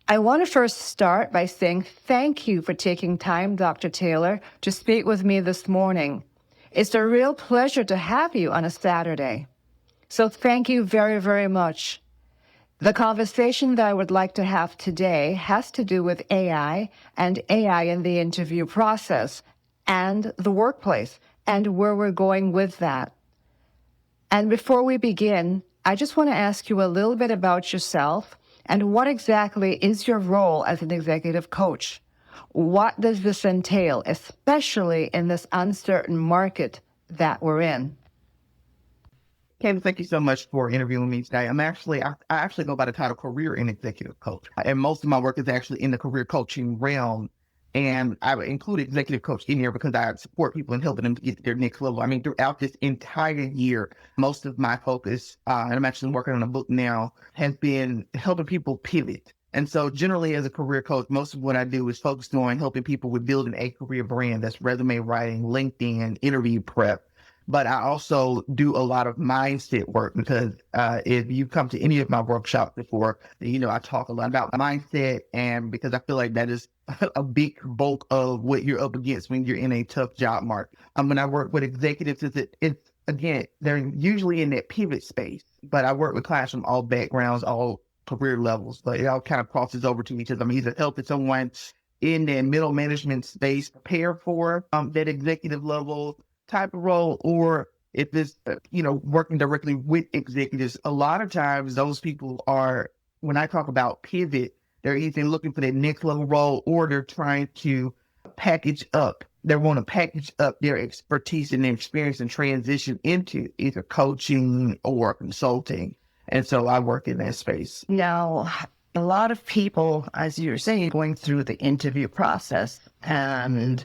I want to first start by saying thank you for taking time, Dr. Taylor, to speak with me this morning. It's a real pleasure to have you on a Saturday. So thank you very, very much. The conversation that I would like to have today has to do with AI and AI in the interview process and the workplace and where we're going with that. And before we begin, I just want to ask you a little bit about yourself and what exactly is your role as an executive coach? What does this entail, especially in this uncertain market that we're in? Candace, thank you so much for interviewing me today. I actually go by the title career and executive coach. And most of my work is actually in the career coaching realm. And I would include executive coach in here because I support people and helping them to get to their next level. I mean, throughout this entire year, most of my focus, and I'm actually working on a book now, has been helping people pivot. And so generally as a career coach, most of what I do is focused on helping people with building a career brand. That's resume writing, LinkedIn, interview prep. But I also do a lot of mindset work because if you come to any of my workshops before, I talk a lot about mindset, and because I feel like that is a big bulk of what you're up against when you're in a tough job market. When I work with executives, it's again, they're usually in that pivot space, but I work with clients from all backgrounds, all career levels, but it all kind of crosses over to each other. I'm either helping someone in that middle management space prepare for that executive level type of role, or if it's, working directly with executives. A lot of times those people are, when I talk about pivot, they're either looking for that next level role or they're trying to package up. They want to package up their expertise and their experience and transition into either coaching or consulting. And so I work in that space. Now, a lot of people, as you're saying, going through the interview process, and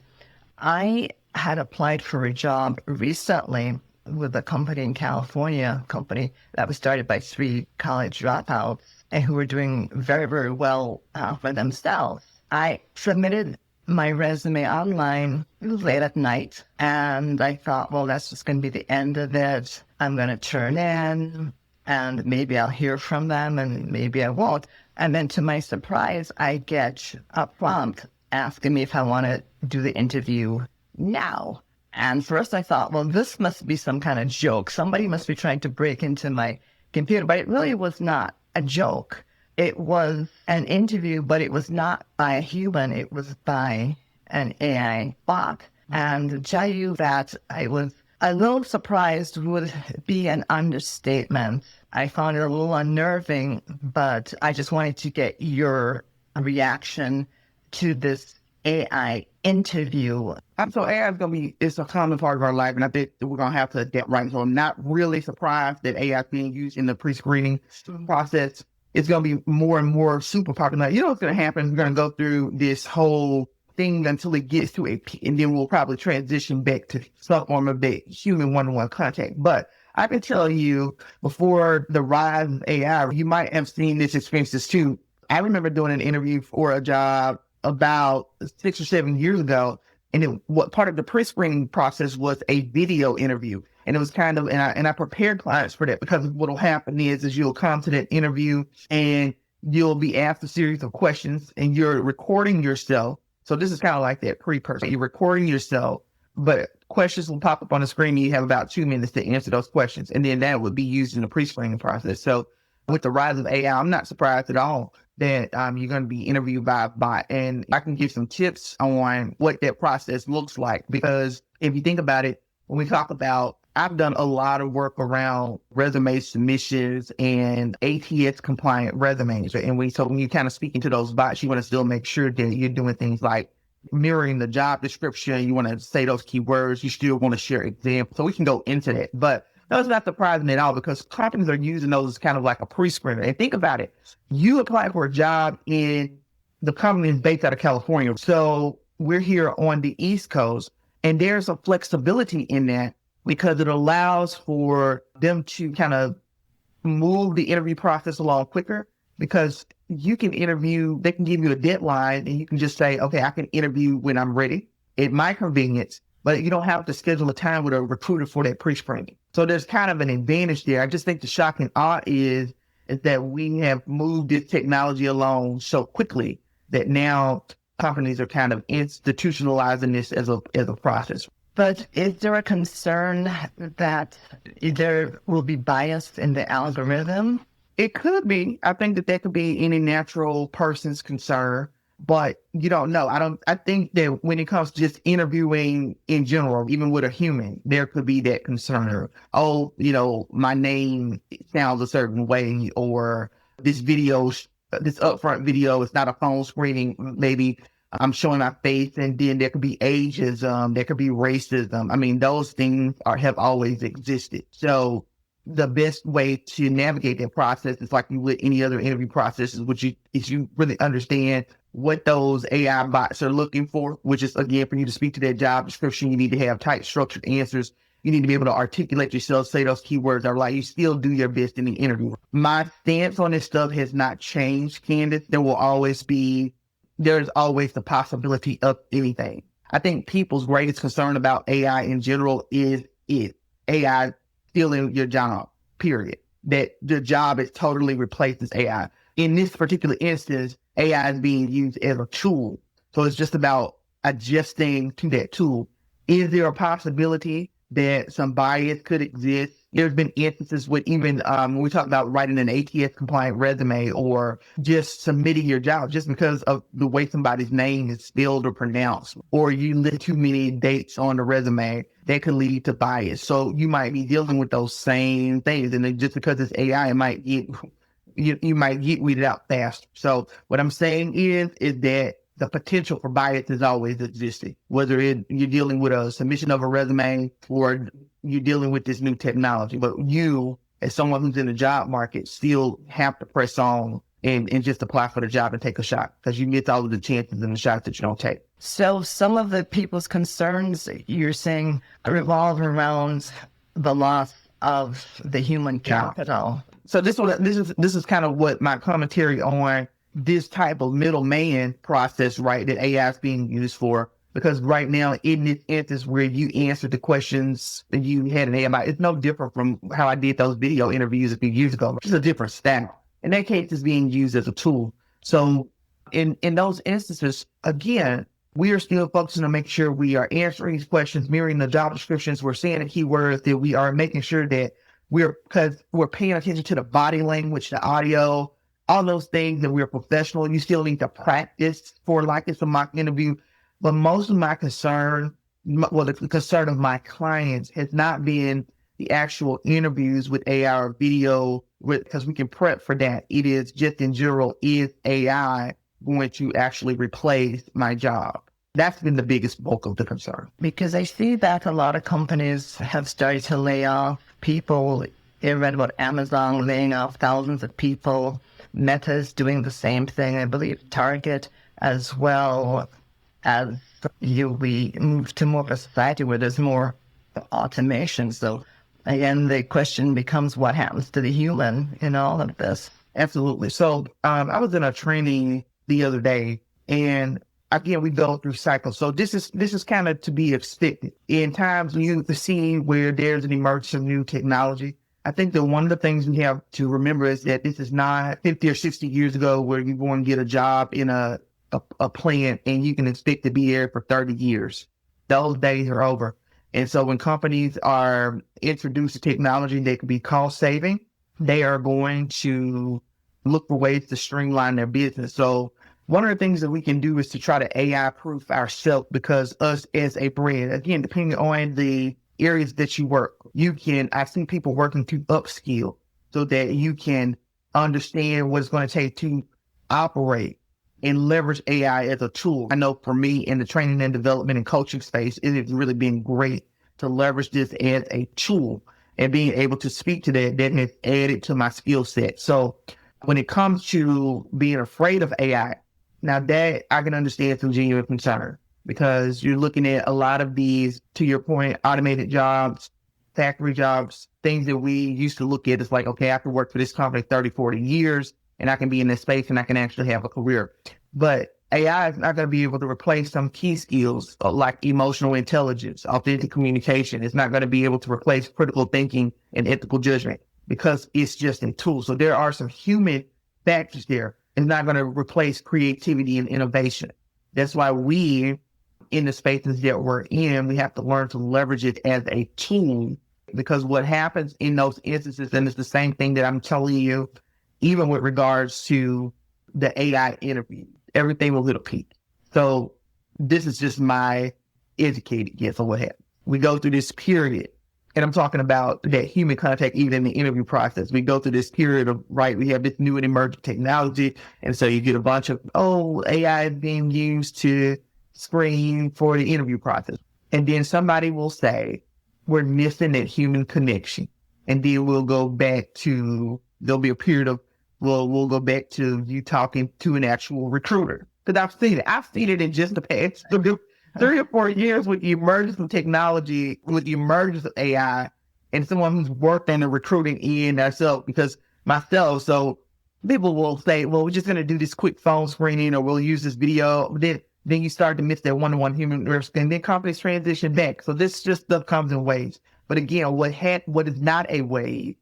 I had applied for a job recently with a company in California, company that was started by 3 college dropouts and who were doing very, very well for themselves. I submitted my resume online late at night, and I thought, well, that's just going to be the end of it. I'm going to turn in, and maybe I'll hear from them, and maybe I won't. And then to my surprise, I get a prompt asking me if I want to do the interview now. And first I thought, well, this must be some kind of joke. Somebody must be trying to break into my computer. But it really was not a joke. It was an interview, but it was not by a human. It was by an AI bot. And to tell you that I was a little surprised would be an understatement. I found it a little unnerving, but I just wanted to get your reaction to this AI interview. So AI it's a common part of our life, and I think we're going to have to adapt, right? So I'm not really surprised that AI is being used in the pre-screening process. It's going to be more and more super popular. You know what's going to happen? We're going to go through this whole thing until it gets to a peak, and then we'll probably transition back to some form of that human one-on-one contact. But I can tell you, before the rise of AI, you might have seen this experiences too. I remember doing an interview for a job about 6 or 7 years ago. And what part of the pre-screening process was a video interview. And it was kind of, and I prepared clients for that, because what'll happen is you'll come to that interview and you'll be asked a series of questions and you're recording yourself. So this is kind of like that pre-person. You're recording yourself, but questions will pop up on the screen and you have about 2 minutes to answer those questions. And then that would be used in the pre-screening process. So with the rise of AI, I'm not surprised at all that you're going to be interviewed by a bot. And I can give some tips on what that process looks like, because if you think about it, when we talk about, I've done a lot of work around resume submissions and ATS compliant resumes. And so when you're kind of speaking to those bots, you want to still make sure that you're doing things like mirroring the job description. You want to say those keywords. You still want to share examples. So we can go into that. But that's not surprising at all, because companies are using those as kind of like a pre-screener. And think about it. You apply for a job in the company is based out of California. So we're here on the East Coast, and there's a flexibility in that because it allows for them to kind of move the interview process along quicker, because you can interview, they can give you a deadline and you can just say, okay, I can interview when I'm ready at my convenience, but you don't have to schedule a time with a recruiter for that pre-screening. So there's kind of an advantage there. I just think the shock and awe is is that we have moved this technology along so quickly that now companies are kind of institutionalizing this as a process. But is there a concern that there will be bias in the algorithm? It could be. I think that could be any natural person's concern, but you don't know. I think that when it comes to just interviewing in general, even with a human, there could be that concern. Oh, my name sounds a certain way, or this upfront video is not a phone screening. Maybe I'm showing my face, and then there could be ageism, there could be racism. I mean, those things have always existed. So the best way to navigate that process is like you would any other interview processes, is you really understand what those AI bots are looking for, which is, again, for you to speak to that job description, you need to have tight, structured answers. You need to be able to articulate yourself, say those keywords are like, you still do your best in the interview. My stance on this stuff has not changed, Candace. There's always the possibility of anything. I think people's greatest concern about AI in general is AI stealing your job, period. That the job is totally replaces AI. In this particular instance, AI is being used as a tool. So it's just about adjusting to that tool. Is there a possibility that some bias could exist? There's been instances with even when we talk about writing an ATS compliant resume or just submitting your job just because of the way somebody's name is spelled or pronounced, or you list too many dates on the resume, that could lead to bias. So you might be dealing with those same things, and then just because it's AI, it might get you might get weeded out fast. So what I'm saying is that the potential for bias is always existing, whether you're dealing with a submission of a resume or you're dealing with this new technology. But you, as someone who's in the job market, still have to press on and just apply for the job and take a shot, because you miss all of the chances and the shots that you don't take. So some of the people's concerns, you're saying, revolve around the loss of the human capital. So this is kind of what my commentary on this type of middleman process, right, that AI is being used for. Because right now, in this instance where you answered the questions that you had an AI, it's no different from how I did those video interviews a few years ago. It's a different style. In that case, it's being used as a tool. So in those instances, again, we are still focusing on making sure we are answering these questions, mirroring the job descriptions. We're saying the keywords, that we are making sure that because we're paying attention to the body language, the audio, all those things, that we're professional. You still need to practice for like it's a mock interview. But most of my concern, the concern of my clients has not been the actual interviews with AI or video, because we can prep for that. It is just in general, is AI going to actually replace my job? That's been the biggest bulk of the concern. Because I see that a lot of companies have started to lay off people. I read about Amazon laying off thousands of people. Meta's doing the same thing. I believe Target as well, as we move to more of a society where there's more automation. So again, the question becomes, what happens to the human in all of this? Absolutely. So I was in a training the other day, and again, we go through cycles. So this is kind of to be expected. In times when you see where there's an emergence of new technology, I think that one of the things we have to remember is that this is not 50 or 60 years ago where you go and get a job in a plant and you can expect to be there for 30 years. Those days are over. And so when companies are introduced to technology that can be cost saving, they are going to look for ways to streamline their business. So one of the things that we can do is to try to AI proof ourselves, because us as a brand, again, depending on the areas that you work, I've seen people working to upskill so that you can understand what it's going to take to operate and leverage AI as a tool. I know for me in the training and development and coaching space, it has really been great to leverage this as a tool, and being able to speak to that has added to my skill set. So when it comes to being afraid of AI, now that I can understand some genuine concern, because you're looking at a lot of these, to your point, automated jobs, factory jobs, things that we used to look at as like, okay, I could work for this company 30, 40 years and I can be in this space and I can actually have a career. But AI is not going to be able to replace some key skills like emotional intelligence, authentic communication. It's not going to be able to replace critical thinking and ethical judgment. because it's just a tool. So there are some human factors there. It's not going to replace creativity and innovation. That's why we, in the spaces that we're in, we have to learn to leverage it as a tool, because what happens in those instances, and it's the same thing that I'm telling you, even with regards to the AI interview, everything will hit a peak. So this is just my educated guess on what happened. We go through this period, and I'm talking about that human contact, even in the interview process. We go through this period of, right, we have this new and emerging technology. And so you get a bunch of, AI is being used to screen for the interview process. And then somebody will say, we're missing that human connection. And then we'll go back to, there'll be a period of, we'll go back to you talking to an actual recruiter. Because I've seen it. I've seen it in just the past 3 or 4 years with the emergence of technology, with the emergence of AI, and someone who's worked in the recruiting end myself, so people will say, well, we're just going to do this quick phone screening, or we'll use this video. Then you start to miss that one-to-one human risk, and then companies transition back. So this just stuff comes in waves. But again, what is not a wave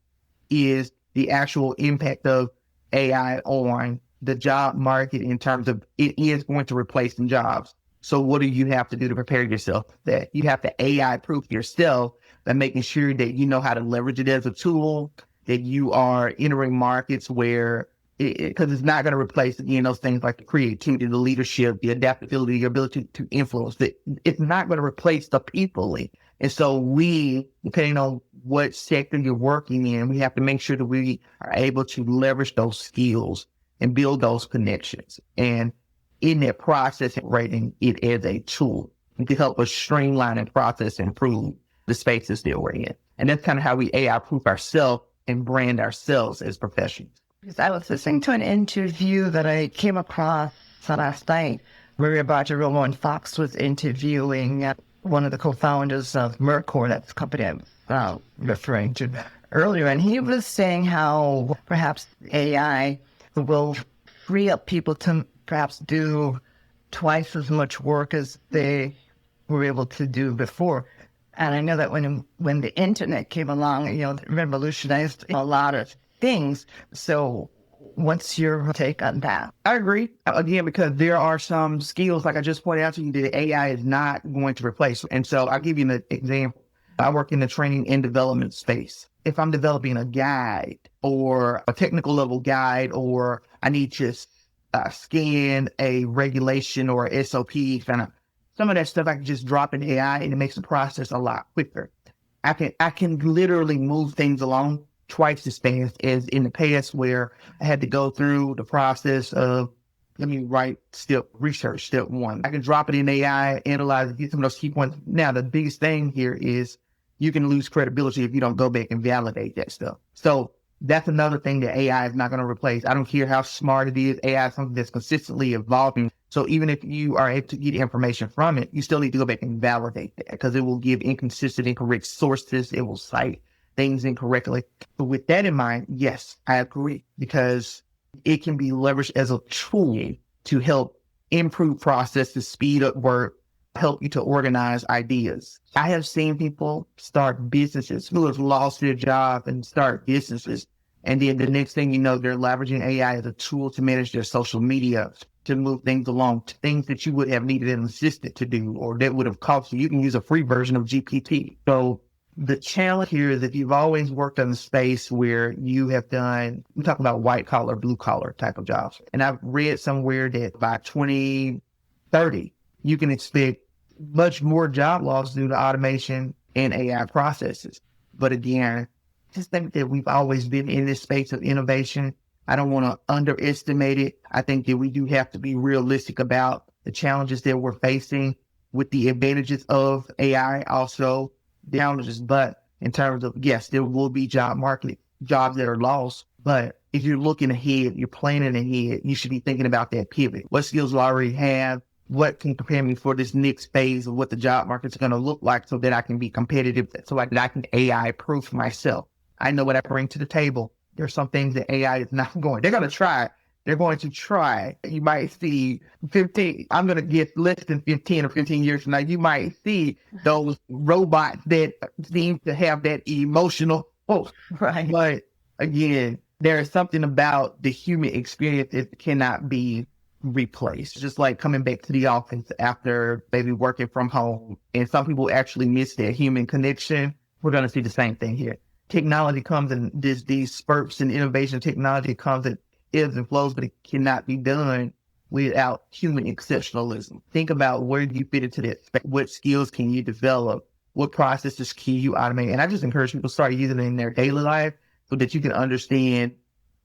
is the actual impact of AI on the job market, in terms of it is going to replace some jobs. So what do you have to do to prepare yourself for that? You have to AI proof yourself by making sure that you know how to leverage it as a tool, that you are entering markets where, because it's not going to replace, again, those things like the creativity, the leadership, the adaptability, your ability to influence. It's not going to replace the people. And so we, depending on what sector you're working in, we have to make sure that we are able to leverage those skills and build those connections. And in that process, rating it as a tool to help us streamline and process and improve the spaces that we're in. And that's kind of how we AI proof ourselves and brand ourselves as professionals. I was listening to an interview that I came across last night where Roger Roman Fox was interviewing one of the co-founders of Mercor, that's the company I'm referring to earlier. And he was saying how perhaps AI will free up people to perhaps do twice as much work as they were able to do before. And I know that when the internet came along, it revolutionized a lot of things. So what's your take on that? I agree. Again, because there are some skills, like I just pointed out to you, that AI is not going to replace. And so I'll give you an example. I work in the training and development space. If I'm developing a guide or a technical level guide, or I need to scan a regulation or SOP, some of that stuff I can just drop in AI, and it makes the process a lot quicker. I can literally move things along twice as fast as in the past, where I had to go through the process of, let me write research step 1. I can drop it in AI, analyze it, get some of those key points. Now, the biggest thing here is you can lose credibility if you don't go back and validate that stuff. So that's another thing that AI is not going to replace. I don't care how smart it is. AI is something that's consistently evolving. So even if you are able to get information from it, you still need to go back and validate that, because it will give inconsistent, incorrect sources. It will cite things incorrectly. But with that in mind, yes, I agree, because it can be leveraged as a tool to help improve processes, speed up work, help you to organize ideas. I have seen people start businesses who have lost their job and start businesses. And then the next thing you know, they're leveraging AI as a tool to manage their social media, to move things along, to things that you would have needed an assistant to do, or that would have cost you. You can use a free version of GPT. So the challenge here is, if you've always worked in a space where you have done, I'm talking about white collar, blue collar type of jobs. And I've read somewhere that by 2030, you can expect much more job loss due to automation and AI processes. But again, just think that we've always been in this space of innovation. I don't want to underestimate it. I think that we do have to be realistic about the challenges that we're facing with the advantages of AI, also the challenges. But in terms of, yes, there will be jobs that are lost. But if you're looking ahead, you're planning ahead, you should be thinking about that pivot. What skills do I already have? What can prepare me for this next phase of what the job market's going to look like, so that I can be competitive, so that I can AI proof myself. I know what I bring to the table. There's some things that AI is not going. They're going to try. They're going to try. You might see 15, I'm going to get less than 15 or 15 years from now, you might see those robots that seem to have that emotional pulse. Right. But again, there is something about the human experience that cannot be replaced. Just like coming back to the office after maybe working from home, and some people actually miss that human connection. We're going to see the same thing here. Technology comes in these spurts, and innovation technology comes in ebbs and flows, but it cannot be done without human exceptionalism. Think about where do you fit into that? What skills can you develop? What processes can you automate? And I just encourage people to start using it in their daily life so that you can understand,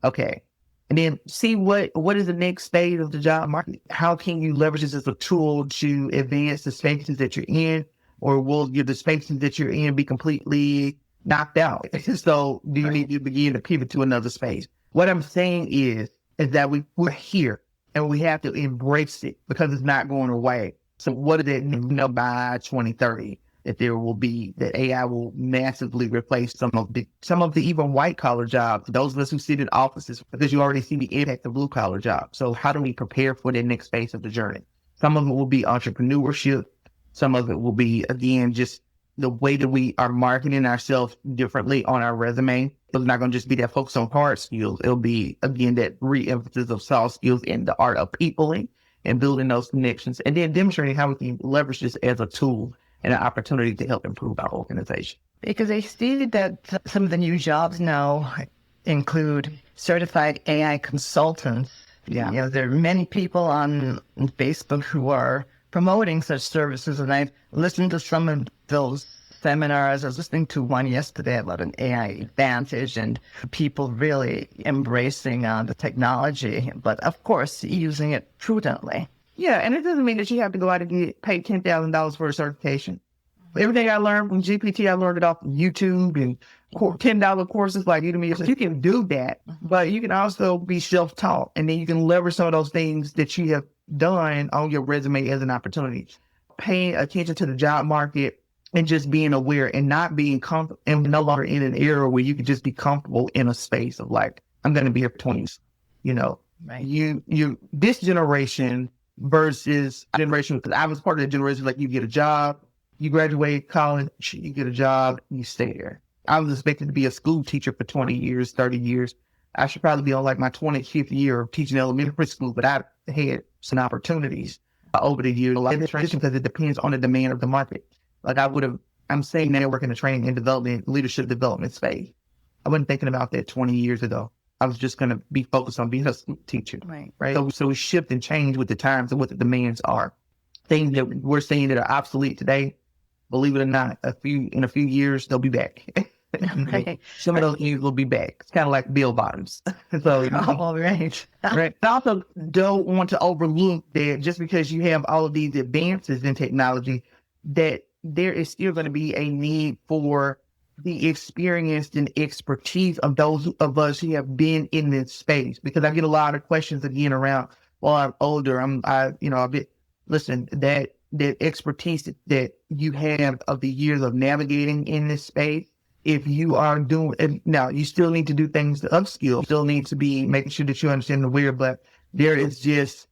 okay, and then see what is the next stage of the job market. How can you leverage this as a tool to advance the spaces that you're in, or will the spaces that you're in be completely knocked out? So do you need to begin to pivot to another space? What I'm saying is that we're here and we have to embrace it because it's not going away. So what does it mean by 2030? That that AI will massively replace some of the even white collar jobs, those of us who sit in offices, because you already see the impact of blue collar jobs. So how do we prepare for the next phase of the journey? Some of it will be entrepreneurship. Some of it will be, again, just the way that we are marketing ourselves differently on our resume. It's not going to just be that focus on hard skills. It'll be, again, that re-emphasis of soft skills and the art of peopling and building those connections, and then demonstrating how we can leverage this as a tool and an opportunity to help improve our organization. Because I see that some of the new jobs now include certified AI consultants. Yeah. You know, there are many people on Facebook who are promoting such services, and I've listened to some of those seminars. I was listening to one yesterday about an AI advantage and people really embracing the technology, but of course, using it prudently. Yeah, and it doesn't mean that you have to go out and get paid $10,000 for a certification. Everything I learned from GPT, I learned it off of YouTube and $10 courses like Udemy. So you can do that, but you can also be self-taught, and then you can leverage some of those things that you have done on your resume as an opportunity. Paying attention to the job market and just being aware and not being comfortable, and no longer in an era where you can just be comfortable in a space of like, I'm going to be here for 20 years. You know, Right. This generation versus generation, because I was part of the generation, like you get a job, you graduate college, you get a job, you stay there. I was expected to be a school teacher for 20 years, 30 years. I should probably be on like my 25th year of teaching elementary school, but I had some opportunities over the years. A lot of the transition, because it depends on the demand of the market. Like I'm saying now, working in the training and development, leadership development space. I wasn't thinking about that 20 years ago. I was just going to be focused on being a teacher. Right. So we shift and change with the times and what the demands are. Things that we're seeing that are obsolete today, believe it or not, in a few years, they'll be back. Right. Some of those things will be back. It's kind of like bill bottoms. So, All right. right. I also don't want to overlook that just because you have all of these advances in technology, that there is still going to be a need for the experience and expertise of those of us who have been in this space. Because I get a lot of questions again around, well, I'm older. Listen, that expertise that you have of the years of navigating in this space, if you are doing it now, you still need to do things to upskill, still need to be making sure that you understand the where, but there is just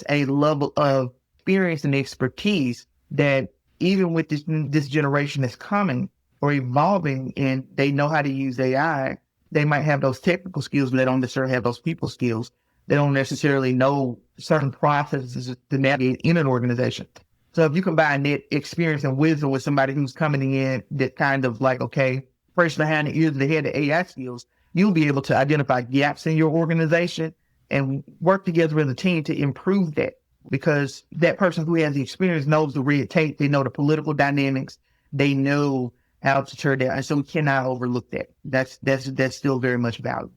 a level of experience and expertise that even with this generation that's coming or evolving, and they know how to use AI, they might have those technical skills, but they don't necessarily have those people skills. They don't necessarily know certain processes to navigate in an organization. So if you combine that experience and wisdom with somebody who's coming in that kind of like, okay, fresh behind the ears, they had the AI skills, you'll be able to identify gaps in your organization and work together as a team to improve that. Because that person who has the experience knows the red tape, they know the political dynamics, they know how to turn down. And so we cannot overlook that. That's still very much valuable.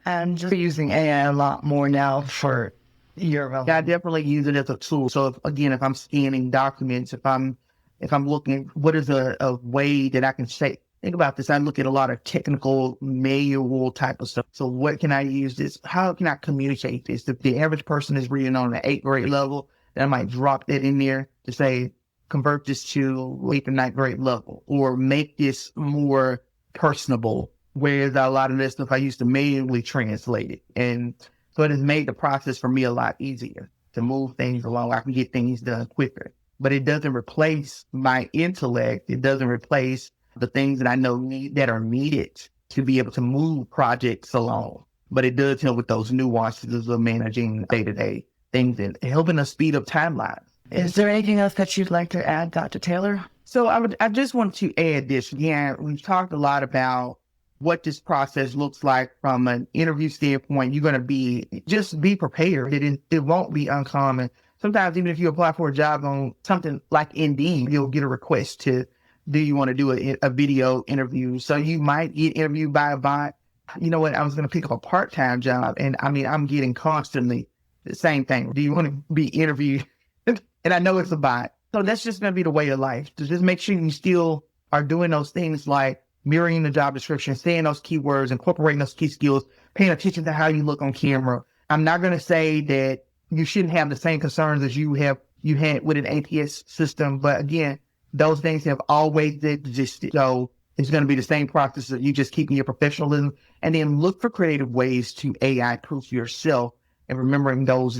And just using AI a lot more now for your role. Yeah, I definitely use it as a tool. So if I'm scanning documents, if I'm looking, what is a way that I can say, think about this. I look at a lot of technical manual type of stuff. So what can I use this? How can I communicate this? If the average person is reading on the 8th grade level, then I might drop that in there to say, convert this to 8th and 9th grade level, or make this more personable. Whereas a lot of this stuff I used to manually translate it. And so it has made the process for me a lot easier to move things along. I can get things done quicker. But it doesn't replace my intellect. It doesn't replace the things that I know that are needed to be able to move projects along. But it does help with those nuances of managing day-to-day things and helping us speed up timelines. Is there anything else that you'd like to add, Dr. Taylor? So I just want to add this. Again, we've talked a lot about what this process looks like from an interview standpoint. You're going to just be prepared. It won't be uncommon. Sometimes even if you apply for a job on something like Indeed, you'll get a request to, do you want to do a video interview? So you might get interviewed by a bot. You know what? I was going to pick up a part-time job. And I mean, I'm getting constantly the same thing. Do you want to be interviewed? And I know it's a bot. So that's just going to be the way of life. So just make sure you still are doing those things like mirroring the job description, saying those keywords, incorporating those key skills, paying attention to how you look on camera. I'm not going to say that you shouldn't have the same concerns as you had with an ATS system. But again, those things have always existed. So it's going to be the same process of you just keeping your professionalism, and then look for creative ways to AI proof yourself and remembering those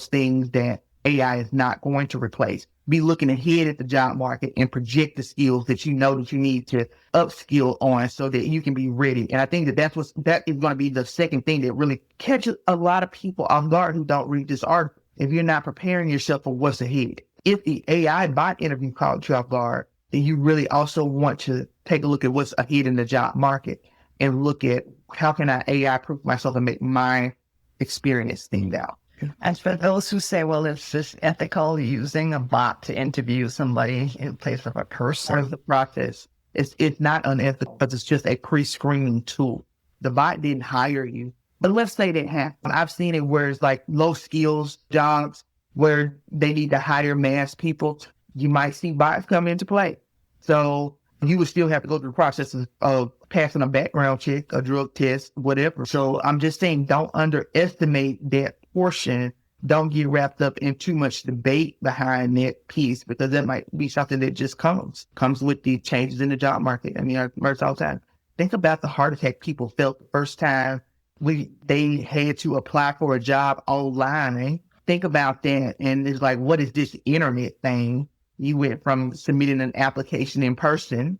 things that AI is not going to replace. Be looking ahead at the job market and project the skills that you know that you need to upskill on so that you can be ready. And I think that that is going to be the second thing that really catches a lot of people off guard who don't read this article. If you're not preparing yourself for what's ahead, if the AI bot interview caught you off guard, then you really also want to take a look at what's ahead in the job market and look at how can I AI proof myself and make my experience stand out. And for those who say, well, it's just ethical using a bot to interview somebody in place of a person. Part of the process. It's not unethical because it's just a pre-screening tool. The bot didn't hire you. But let's say that happened. I've seen it where it's like low skills jobs where they need to hire mass people. You might see bots come into play. So you would still have to go through the process of passing a background check, a drug test, whatever. So I'm just saying, don't underestimate that portion. Don't get wrapped up in too much debate behind that piece, because that might be something that just comes with the changes in the job market. I mean, I merge all the time. Think about the heart attack people felt the first time they had to apply for a job online. Think about that. And it's like, what is this internet thing? You went from submitting an application in person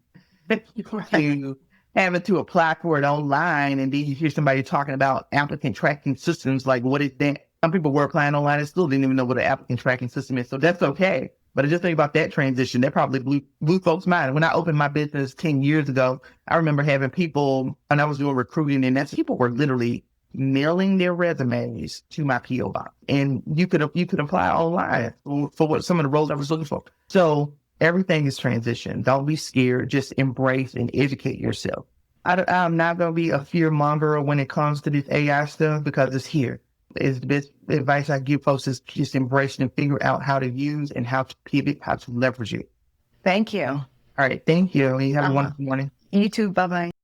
to having to apply for it online. And then you hear somebody talking about applicant tracking systems. Like, what is that? Some people were applying online and still didn't even know what an applicant tracking system is. So that's okay. But I just think about that transition. That probably blew folks' mind. When I opened my business 10 years ago, I remember having people, and I was doing recruiting, and that's people were literally mailing their resumes to my P.O. box. And you could apply online for what some of the roles I was looking for. So everything is transition. Don't be scared. Just embrace and educate yourself. I'm not going to be a fear monger when it comes to this AI stuff, because it's here. It's the best advice I give folks is just embrace it and figure out how to use and how to pivot, how to leverage it. Thank you. All right. Thank you. You have a wonderful morning. You too. Bye-bye.